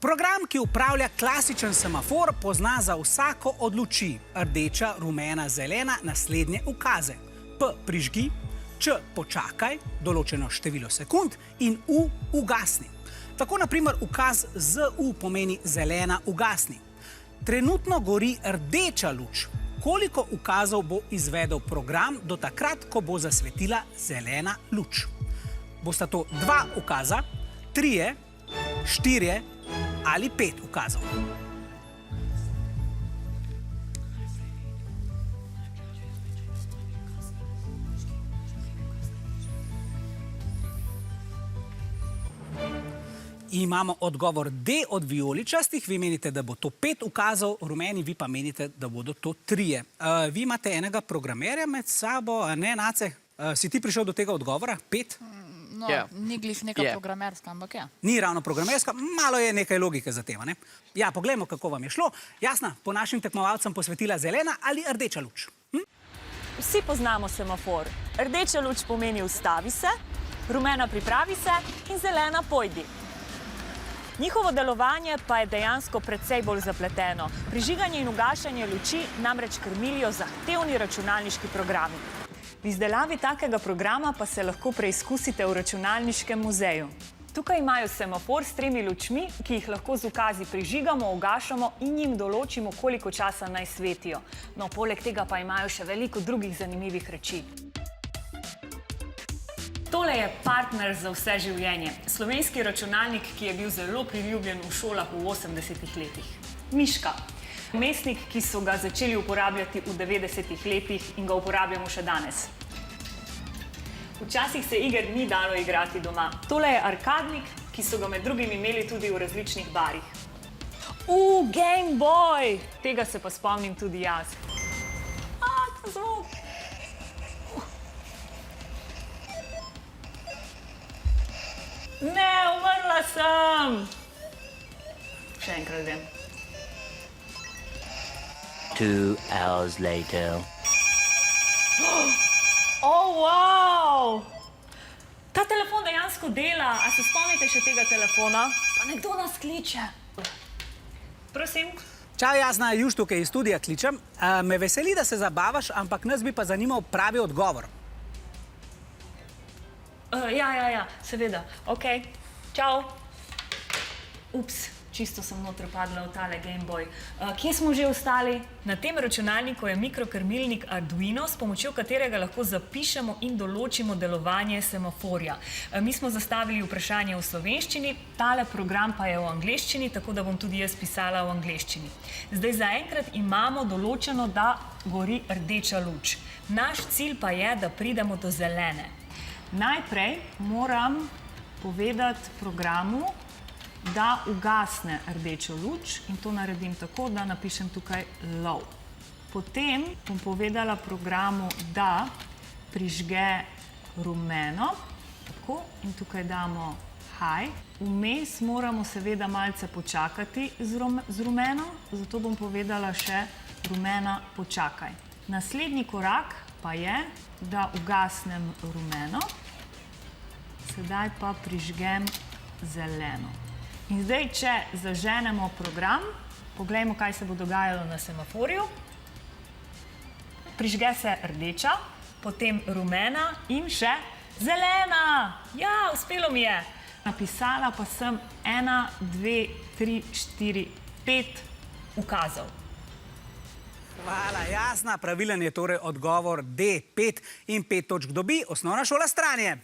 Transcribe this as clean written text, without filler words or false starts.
Program, ki upravlja klasičen semafor, pozna za vsako od luči rdeča, rumena, zelena naslednje ukaze. P prižgi, Č počakaj, določeno število sekund in U ugasni. Tako naprimer ukaz ZU pomeni zelena ugasni. Trenutno gori rdeča luč. Koliko ukazov bo izvedel program do takrat, ko bo zasvetila zelena luč? Bosta to 2 ukaza, 3, 4 ali 5 ukazov? Imamo odgovor D od vijoličastih. Vi menite, da bo to 5 ukazov, rumeni, vi pa menite, da bodo to 3. Vi imate enega programerja med sabo, ne, Nace? Si ti prišel do tega odgovora? 5? No, ni glih neka programerska, ampak ja. Ni ravno programerska, malo je nekaj logike za tem, ne? Ja, poglejmo, kako vam je šlo. Jasna, po našim tekmovalcem posvetila zelena ali rdeča luč? Vsi poznamo semafor. Rdeča luč pomeni ustavi se, rumena pripravi se in zelena pojdi. Njihovo delovanje pa je dejansko precej bolj zapleteno. Prižiganje in ugašanje luči namreč krmilijo zahtevni računalniški programi. V izdelavi takega programa pa se lahko preizkusite v računalniškem muzeju. Tukaj imajo semafor s 3 lučmi, ki jih lahko z ukazi prižigamo, ugašamo in jim določimo, koliko časa naj svetijo. No, poleg tega pa imajo še veliko drugih zanimivih reči. Tole je partner za vse življenje. Slovenski računalnik, ki je bil zelo priljubljen v šolah v 80-ih letih. Miška. Vmesnik, ki so ga začeli uporabljati v 90-ih letih in ga uporabljamo še danes. Včasih se iger ni dalo igrati doma. Tole je arkadnik, ki so ga med drugim imeli tudi v različnih barih. Game Boy! Tega se pa spomnim tudi jaz. Ta zvok! Ne, umrla sem! Še enkrat grem. 2 hours later. Wow! Ta telefon dejansko dela. A se spomnite še tega telefona? Pa nekdo nas kliče. Prosim? Čau, Jasna, Juš tukaj iz studija kličem. Me veseli, da se zabavaš, ampak nas bi pa zanimal pravi odgovor. Ja, seveda. Ok, čau. Ups, čisto sem noter padla v tale Game Boy. Kje smo že ostali? Na tem računalniku je mikrokrmilnik Arduino, s pomočjo katerega lahko zapišemo in določimo delovanje semaforja. Mi smo zastavili vprašanje v slovenščini, tale program pa je v angleščini, tako da bom tudi jaz pisala v angleščini. Zdaj zaenkrat imamo določeno, da gori rdeča luč. Naš cilj pa je, da pridemo do zelene. Najprej moram povedati programu, da ugasne rdečo luč in to naredim tako, da napišem tukaj low. Potem bom povedala programu, da prižge rumeno, tako, in tukaj damo high. Vmes moramo seveda malce počakati z rumeno, zato bom povedala še rumena počakaj. Naslednji korak pa je, da ugasnem rumeno, sedaj pa prižgem zeleno. In zdaj, če zaženemo program, poglejmo, kaj se bo dogajalo na semaforju. Prižge se rdeča, potem rumena in še zelena. Ja, uspelo mi je. Napisala pa sem 1, 2, 3, 4, 5 ukazov. Hvala, Jasna. Pravilen je torej odgovor D, 5 in 5 točk dobi Osnovna šola Stranje.